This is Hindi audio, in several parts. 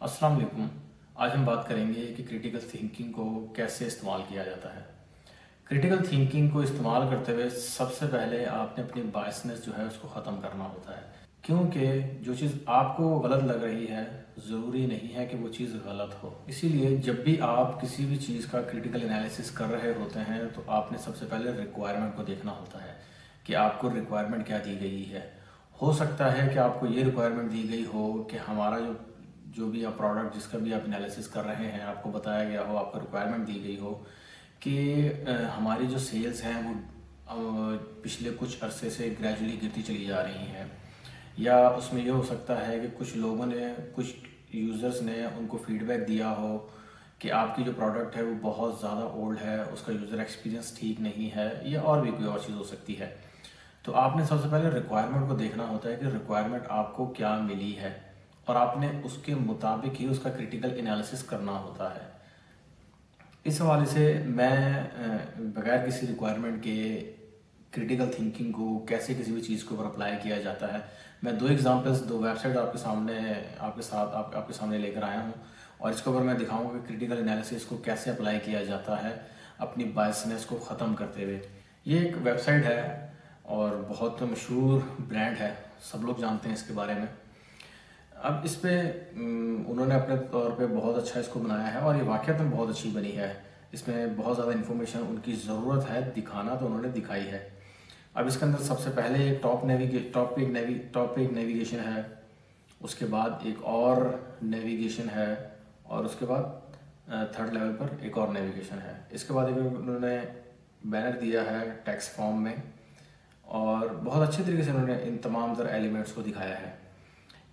अस्सलाम वालेकुम। आज हम बात करेंगे कि क्रिटिकल थिंकिंग को कैसे इस्तेमाल किया जाता है। क्रिटिकल थिंकिंग को इस्तेमाल करते हुए सबसे पहले आपने अपनी बायसनेस जो है उसको ख़त्म करना होता है, क्योंकि जो चीज़ आपको गलत लग रही है ज़रूरी नहीं है कि वो चीज़ गलत हो। इसीलिए जब भी आप किसी भी चीज़ का क्रिटिकल एनालिसिस कर रहे होते हैं तो आपने सबसे पहले रिक्वायरमेंट को देखना होता है कि आपको रिक्वायरमेंट क्या दी गई है। हो सकता है कि आपको ये रिक्वायरमेंट दी गई हो कि हमारा जो भी आप प्रोडक्ट जिसका भी आप एनालिसिस कर रहे हैं, आपको बताया गया हो, आपको रिक्वायरमेंट दी गई हो कि हमारी जो सेल्स हैं वो पिछले कुछ अरसे से ग्रेजुअली गिरती चली जा रही हैं, या उसमें ये हो सकता है कि कुछ लोगों ने, कुछ यूज़र्स ने उनको फीडबैक दिया हो कि आपकी जो प्रोडक्ट है वो बहुत ज़्यादा ओल्ड है, उसका यूज़र एक्सपीरियंस ठीक नहीं है, या और भी कोई और चीज़ हो सकती है। तो आपने सबसे पहले रिक्वायरमेंट को देखना होता है कि रिक्वायरमेंट आपको क्या मिली है, और आपने उसके मुताबिक ही उसका क्रिटिकल एनालिसिस करना होता है। इस हवाले से मैं बगैर किसी रिक्वायरमेंट के क्रिटिकल थिंकिंग को कैसे किसी भी चीज़ के ऊपर अप्लाई किया जाता है, मैं दो एग्जांपल्स, दो वेबसाइट आपके सामने लेकर आया हूँ, और इसके ऊपर मैं दिखाऊंगा कि क्रिटिकल एनालिसिस को कैसे अप्लाई किया जाता है अपनी बायसनेस को ख़त्म करते हुए। ये एक वेबसाइट है और बहुत मशहूर ब्रांड है, सब लोग जानते हैं इसके बारे में। अब इस पे उन्होंने अपने तौर पे बहुत अच्छा इसको बनाया है, और ये वाक़ई में बहुत अच्छी बनी है। इसमें बहुत ज़्यादा इन्फॉर्मेशन उनकी ज़रूरत है दिखाना, तो उन्होंने दिखाई है। अब इसके अंदर सबसे पहले एक टॉप पे एक नेविगेशन है, उसके बाद एक और नेविगेशन है, और उसके बाद थर्ड लेवल पर एक और नेविगेशन है। इसके बाद एक उन्होंने बैनर दिया है टेक्स्ट फॉर्म में, और बहुत अच्छे तरीके से उन्होंने इन तमाम तरह एलिमेंट्स को दिखाया है।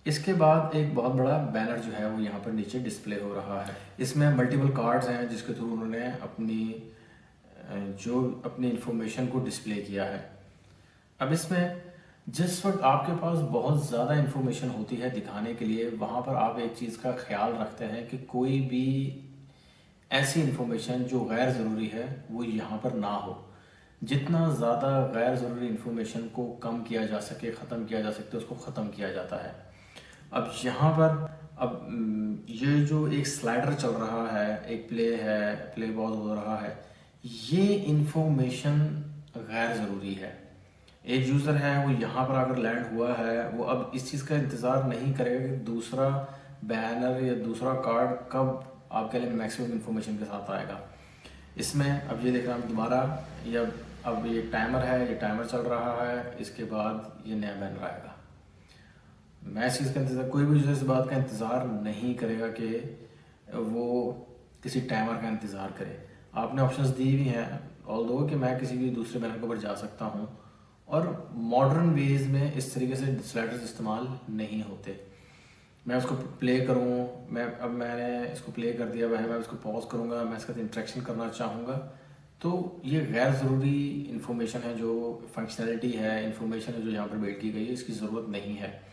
इसके बाद एक बहुत बड़ा बैनर जो है वो यहाँ पर नीचे डिस्प्ले हो रहा है। इसमें मल्टीपल कार्ड्स हैं जिसके थ्रू उन्होंने अपनी इंफॉर्मेशन को डिस्प्ले किया है। अब इसमें जिस वक्त आपके पास बहुत ज़्यादा इंफॉर्मेशन होती है दिखाने के लिए, वहाँ पर आप एक चीज़ का ख्याल रखते हैं कि कोई भी ऐसी इंफॉर्मेशन जो गैर ज़रूरी है वो यहाँ पर ना हो। जितना ज़्यादा गैर ज़रूरी इंफॉर्मेशन को कम किया जा सके, ख़त्म किया जा सकते, उसको ख़त्म किया जाता है। अब यहाँ पर ये जो एक स्लाइडर चल रहा है, एक प्ले बॉल हो रहा है, ये इंफॉर्मेशन गैर ज़रूरी है। एक यूज़र है वो यहाँ पर अगर लैंड हुआ है, वो अब इस चीज़ का इंतज़ार नहीं करेगा कि दूसरा बैनर या दूसरा कार्ड कब आपके लिए मैक्सिमम इंफॉर्मेशन के साथ आएगा। इसमें अब ये देख रहे हैं दोबारा, या अब ये टाइमर है, ये टाइमर चल रहा है, इसके बाद ये नया बैनर आएगा। मैं इस चीज़ का इंतज़ार, कोई भी यूज़र इस बात का इंतज़ार नहीं करेगा कि वो किसी टाइमर का इंतज़ार करे। आपने ऑप्शंस दी हुई हैं, ऑल्दो कि मैं किसी भी दूसरे बैनर के ऊपर जा सकता हूँ, और मॉडर्न वेज में इस तरीके से स्लाइडर्स इस्तेमाल नहीं होते। मैं उसको प्ले करूँ, मैंने इसको प्ले कर दिया है, मैं उसको पॉज करूँगा, मैं इसके साथ इंटरेक्शन करना चाहूँगा, तो ये गैर ज़रूरी इन्फॉर्मेशन है, जो फंक्शनैलिटी है, इन्फॉर्मेशन है जो यहाँ पर बिल्ड की गई है, इसकी ज़रूरत नहीं है।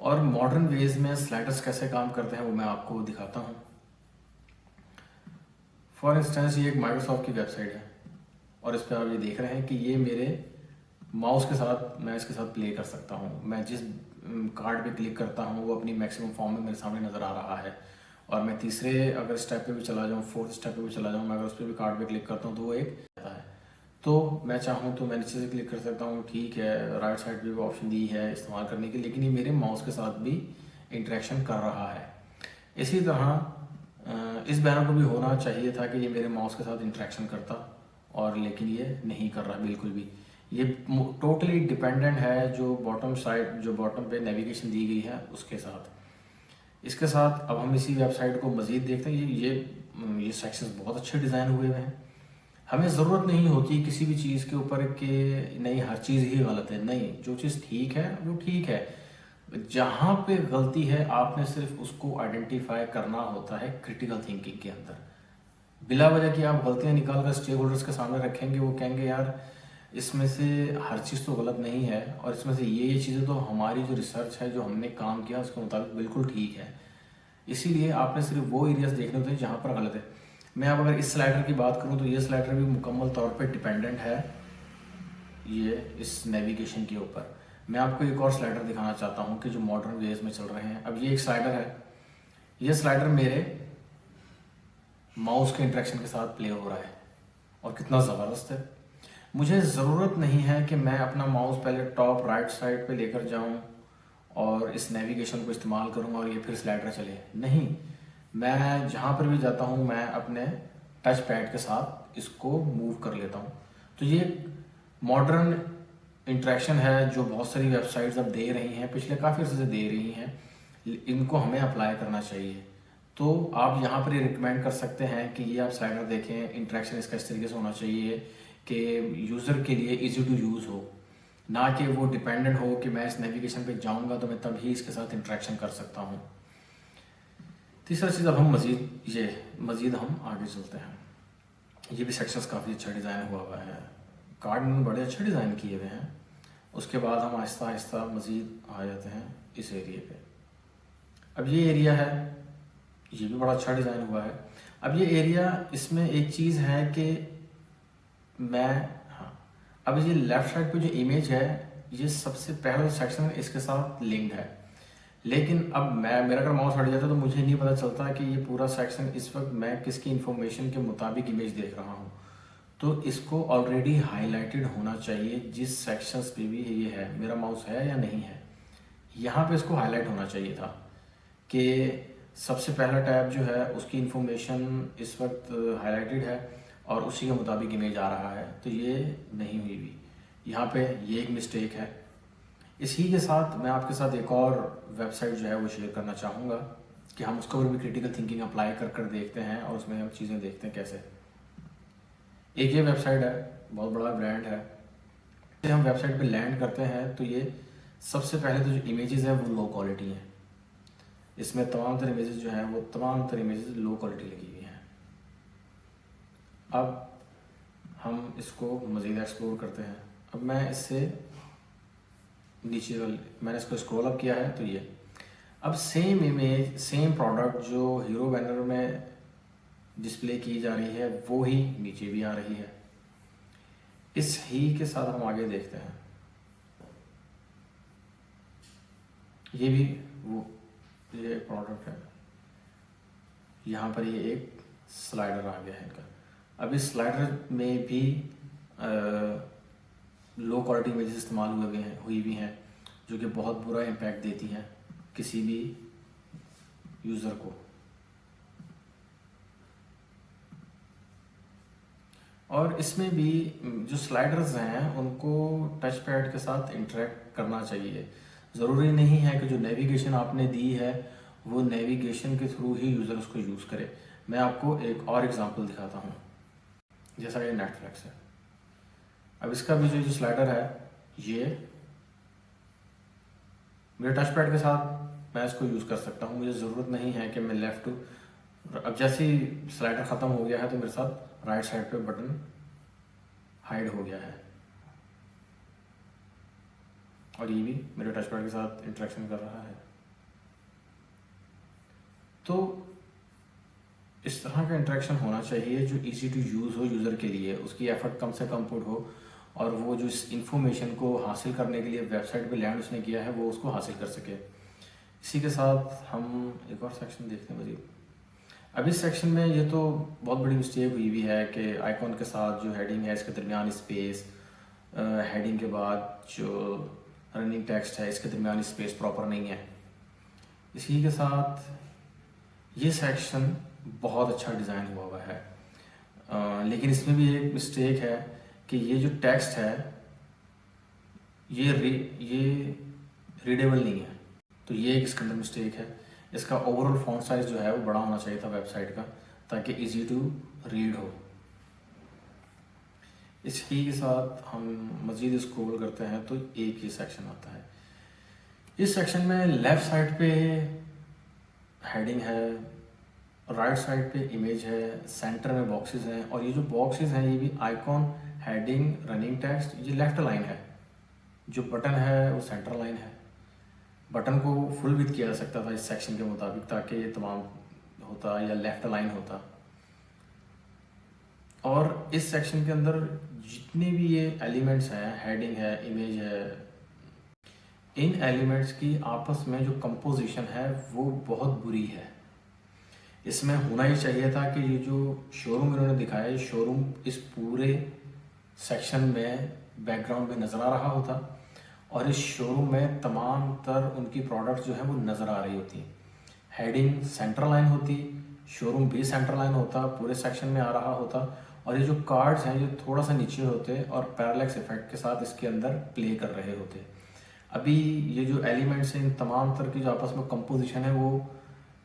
और मॉडर्न वेज में स्लाइडर्स कैसे काम करते हैं वो मैं आपको दिखाता हूँ। फॉर इंस्टेंस ये एक माइक्रोसॉफ्ट की वेबसाइट है, और इस पर आप ये देख रहे हैं कि ये मेरे माउस के साथ, मैं इसके साथ प्ले कर सकता हूँ। मैं जिस कार्ड पे क्लिक करता हूँ वो अपनी मैक्सिमम फॉर्म में मेरे सामने नज़र आ रहा है, और मैं तीसरे अगर स्टेप पे भी चला जाऊँ, फोर्थ स्टेप पे भी चला जाऊँ, मैं अगर उस पर भी कार्ड पे क्लिक करता हूँ तो वो एक आता है। तो मैं चाहूँ तो मैं नीचे से क्लिक कर सकता हूँ, ठीक है, राइट साइड पे भी ऑप्शन दी है इस्तेमाल करने की, लेकिन ये मेरे माउस के साथ भी इंटरेक्शन कर रहा है। इसी तरह इस बैनर को भी होना चाहिए था कि ये मेरे माउस के साथ इंटरेक्शन करता, और लेकिन ये नहीं कर रहा बिल्कुल भी। ये टोटली डिपेंडेंट है जो बॉटम पे नेविगेशन दी गई है उसके साथ। इसके साथ अब हम इसी वेबसाइट को मज़ीद देखते हैं। ये सेक्शंस बहुत अच्छे डिज़ाइन हुए हुए हैं। हमें ज़रूरत नहीं होती किसी भी चीज़ के ऊपर कि नहीं हर चीज़ ही गलत है, नहीं, जो चीज़ ठीक है वो ठीक है। जहाँ पे गलती है आपने सिर्फ उसको आइडेंटिफाई करना होता है क्रिटिकल थिंकिंग के अंदर। बिला वजह की आप गलतियाँ निकाल कर स्टेक होल्डर्स के सामने रखेंगे, वो कहेंगे यार इसमें से हर चीज़ तो गलत नहीं है, और इसमें से ये चीज़ें तो हमारी जो रिसर्च है, जो हमने काम किया उसके मुताबिक बिल्कुल ठीक है। इसीलिए आपने सिर्फ वो एरियाज देखने होते हैं जहाँ पर गलत है। मैं अब अगर इस स्लाइडर की बात करूँ तो ये स्लाइडर भी मुकम्मल तौर पे डिपेंडेंट है ये इस नेविगेशन के ऊपर। मैं आपको एक और स्लाइडर दिखाना चाहता हूँ कि जो मॉडर्न वेज में चल रहे हैं। अब ये एक स्लाइडर है, ये स्लाइडर मेरे माउस के इंटरेक्शन के साथ प्ले हो रहा है और कितना ज़बरदस्त है। मुझे ज़रूरत नहीं है कि मैं अपना माउस पहले टॉप राइट साइड पे लेकर जाऊं और इस नेविगेशन को इस्तेमाल करूंगा और ये फिर स्लाइडर चले। नहीं, मैं जहाँ पर भी जाता हूँ मैं अपने टच पैड के साथ इसको मूव कर लेता हूँ। तो ये मॉडर्न इंटरेक्शन है जो बहुत सारी वेबसाइट्स अब दे रही हैं, पिछले काफ़ी अर्से से दे रही हैं। इनको हमें अप्लाई करना चाहिए। तो आप यहाँ पर ये रिकमेंड कर सकते हैं कि ये आप स्लाइडर देखें, इंटरेक्शन इसका इस तरीके से होना चाहिए कि यूज़र के लिए इजी टू यूज़ हो, ना कि वो डिपेंडेंट हो कि मैं इस नेविगेशन पे जाऊंगा तो मैं तभी इसके साथ इंटरेक्शन कर सकता हूँ। तीसरा चीज़, अब हम मज़ीद हम आगे चलते हैं। ये भी सेक्शंस काफ़ी अच्छा डिज़ाइन हुआ है, कार्ड में बड़े अच्छे डिज़ाइन किए हुए हैं। उसके बाद हम आहिस्ता आहिस्ता मज़ीद आ जाते हैं इस एरिया पे। अब ये एरिया है, ये भी बड़ा अच्छा डिज़ाइन हुआ है। अब ये एरिया, इसमें एक चीज़ है कि हाँ, अब ये लेफ़्ट साइड पे जो इमेज है, ये सबसे पहला सेक्शन इसके साथ लिंक्ड है। लेकिन अब मेरा अगर माउस हट जाता तो मुझे नहीं पता चलता कि ये पूरा सेक्शन इस वक्त मैं किसकी इन्फॉर्मेशन के मुताबिक इमेज देख रहा हूँ। तो इसको ऑलरेडी हाईलाइटेड होना चाहिए जिस सेक्शंस पे भी ये है, मेरा माउस है या नहीं है, यहाँ पे इसको हाईलाइट होना चाहिए था कि सबसे पहला टैब जो है उसकी इन्फॉर्मेशन इस वक्त हाईलाइटेड है और उसी के मुताबिक इमेज आ रहा है। तो ये नहीं हुई भी, यहाँ पे ये एक मिस्टेक है। इसी के साथ मैं आपके साथ एक और वेबसाइट जो है वो शेयर करना चाहूँगा कि हम उसके ऊपर भी क्रिटिकल थिंकिंग अप्लाई कर देखते हैं और उसमें हम चीज़ें देखते हैं कैसे। एक ये वेबसाइट है, बहुत बड़ा ब्रांड है। जब हम वेबसाइट पे लैंड करते हैं तो ये सबसे पहले तो जो इमेजेस है वो लो क्वालिटी हैं। इसमें तमाम तरह इमेजेस जो हैं वो तमाम तरह इमेजेस लो क्वालिटी लगी हुई हैं। अब हम इसको मज़ीद एक्सप्लोर करते हैं। अब मैं इससे नीचे मैंने इसको स्क्रॉल अप किया है तो ये अब सेम इमेज, सेम प्रोडक्ट जो हीरो बैनर में डिस्प्ले की जा रही है वो ही नीचे भी आ रही है। इस ही के साथ हम आगे देखते हैं, ये भी वो ये प्रोडक्ट है, यहाँ पर ये एक स्लाइडर आ गया है इनका। अब इस स्लाइडर में भी लो क्वालिटी इमेजेस इस्तेमाल हुई भी हैं जो कि बहुत बुरा इम्पैक्ट देती हैं किसी भी यूज़र को। और इसमें भी जो स्लाइडर्स हैं उनको टच पैड के साथ इंटरेक्ट करना चाहिए। ज़रूरी नहीं है कि जो नेविगेशन आपने दी है वो नेविगेशन के थ्रू ही यूज़र उसको यूज़ करे। मैं आपको एक और एग्जांपल दिखाता हूँ, जैसा कि नेटफ्लिक्स है। अब इसका भी जो स्लाइडर है, ये मेरे टच पैड के साथ मैं इसको यूज़ कर सकता हूँ। मुझे ज़रूरत नहीं है कि मैं लेफ़्ट टू, अब जैसे ही स्लाइडर ख़त्म हो गया है तो मेरे साथ राइट साइड पे बटन हाइड हो गया है और ये भी मेरे टच पैड के साथ इंटरेक्शन कर रहा है। तो इस तरह का इंटरेक्शन होना चाहिए जो इजी टू यूज़ हो यूज़र के लिए, उसकी एफर्ट कम से कम पुट हो और वो जो इस इंफॉर्मेशन को हासिल करने के लिए वेबसाइट पे लैंड उसने किया है वो उसको हासिल कर सके। इसी के साथ हम एक और सेक्शन देखते हैं मज़ीद। अब इस सेक्शन में ये तो बहुत बड़ी मिस्टेक हुई हुई है कि आइकॉन के साथ जो हेडिंग है इसके दरमियान स्पेस, हेडिंग के बाद जो रनिंग टेक्स्ट है इसके दरमियान स्पेस प्रॉपर नहीं है। इसी के साथ ये सेक्शन बहुत अच्छा डिज़ाइन हुआ है, लेकिन इसमें भी एक मिस्टेक है कि ये जो टेक्स्ट है ये रीडेबल नहीं है। तो ये एक इसके अंदर मिस्टेक है। इसका ओवरऑल फॉन्ट साइज जो है वो बड़ा होना चाहिए था वेबसाइट का, ताकि इजी टू रीड हो। इसी के साथ हम मज़ीद स्क्रॉल करते हैं तो एक ही सेक्शन आता है। इस सेक्शन में लेफ़्ट साइड पे हेडिंग है, राइट साइड पे इमेज है, सेंटर में बॉक्सेस हैं और ये जो बॉक्सेस हैं ये भी आइकॉन, हेडिंग, रनिंग टेक्स्ट, ये लेफ़्ट लाइन है। जो बटन है वो सेंटर लाइन है। बटन को फुल विड्थ किया जा सकता था इस सेक्शन के मुताबिक ताकि ये तमाम होता या लेफ़्ट लाइन होता। और इस सेक्शन के अंदर जितने भी ये एलिमेंट्स हैं, हेडिंग है, इमेज है, इन एलिमेंट्स की आपस में जो कंपोजिशन है वो बहुत बुरी है। इसमें होना ही चाहिए था कि ये जो शोरूम इन्होंने दिखाया, ये शोरूम इस पूरे सेक्शन में बैकग्राउंड में नज़र आ रहा होता और इस शोरूम में तमाम तर उनकी प्रोडक्ट्स जो है वो नज़र आ रही होती। हेडिंग सेंटर लाइन होती, शोरूम भी सेंटर लाइन होता, पूरे सेक्शन में आ रहा होता और ये जो कार्ड्स हैं ये थोड़ा सा नीचे होते और पैरेलैक्स इफेक्ट के साथ इसके अंदर प्ले कर रहे होते। अभी ये जो एलिमेंट्स हैं इन तमाम तरह की जो आपस में कंपोजिशन है वो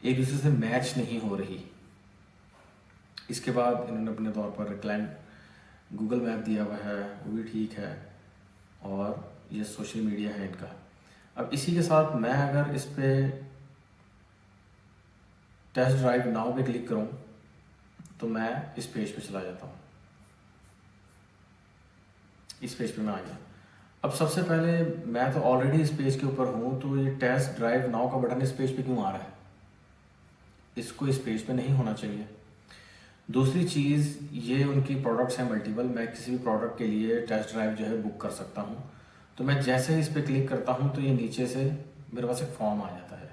एक दूसरे से मैच नहीं हो रही। इसके बाद इन्होंने अपने तौर पर रिक्लाइन गूगल मैप दिया हुआ है, वो भी ठीक है, और ये सोशल मीडिया है इनका। अब इसी के साथ मैं अगर इस पे टेस्ट ड्राइव नाउ पे क्लिक करूं तो मैं इस पेज पे चला जाता हूं। इस पेज पे मैं आ गया। अब सबसे पहले मैं तो ऑलरेडी इस पेज के ऊपर हूं, तो ये टेस्ट ड्राइव नाउ का बटन इस पेज पे क्यों आ रहा है? इसको इस पेज पे नहीं होना चाहिए। दूसरी चीज़, ये उनकी प्रोडक्ट्स हैं मल्टीपल, मैं किसी भी प्रोडक्ट के लिए टेस्ट ड्राइव जो है बुक कर सकता हूँ। तो मैं जैसे ही इस पर क्लिक करता हूँ तो ये नीचे से मेरे पास एक फॉर्म आ जाता है,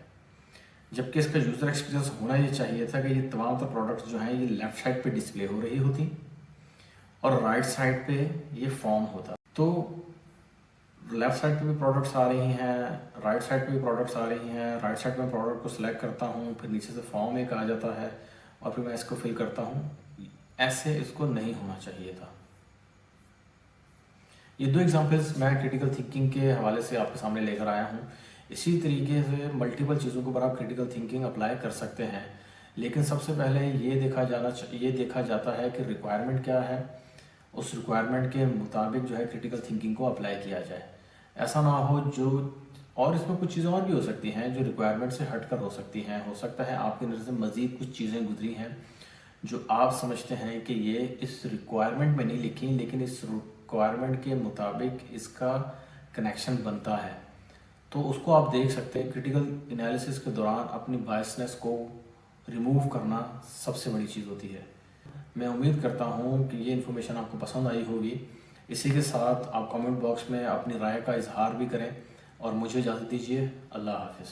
जबकि इसका यूज़र एक्सपीरियंस होना ये चाहिए था कि ये तमाम तो प्रोडक्ट्स जो हैं ये लेफ़्ट साइड पे डिस्प्ले हो रही होती और राइट साइड पे ये फॉर्म होता। तो लेफ़्ट साइड पे भी प्रोडक्ट्स आ रही हैं, राइट साइड पे भी प्रोडक्ट्स आ रही हैं। राइट साइड पे मैं प्रोडक्ट को सिलेक्ट करता हूँ, फिर नीचे से फॉर्म एक आ जाता है और फिर मैं इसको फिल करता हूँ। ऐसे इसको नहीं होना चाहिए था। ये दो एग्जांपल्स मैं क्रिटिकल थिंकिंग के हवाले से आपके सामने लेकर आया हूँ। इसी तरीके से मल्टीपल चीज़ों के ऊपर आप क्रिटिकल थिंकिंग अप्लाई कर सकते हैं, लेकिन सबसे पहले ये देखा जाता है कि रिक्वायरमेंट क्या है, उस रिक्वायरमेंट के मुताबिक जो है क्रिटिकल थिंकिंग को अप्लाई किया जाए। ऐसा ना हो जो, और इसमें कुछ चीज़ें और भी हो सकती हैं जो रिक्वायरमेंट से हटकर हो सकती हैं। हो सकता है आपकी नज़र से मज़ीद कुछ चीज़ें गुजरी हैं जो आप समझते हैं कि ये इस रिक्वायरमेंट में नहीं लिखी, लेकिन इस रिक्वायरमेंट के मुताबिक इसका कनेक्शन बनता है, तो उसको आप देख सकते हैं। क्रिटिकल एनालिसिस के दौरान अपनी बायसनेस को रिमूव करना सबसे बड़ी चीज़ होती है। मैं उम्मीद करता हूँ कि ये इन्फॉर्मेशन आपको पसंद आई होगी। इसी के साथ आप कमेंट बॉक्स में अपनी राय का इजहार भी करें और मुझे इजाज़त दीजिए। अल्लाह हाफिज़।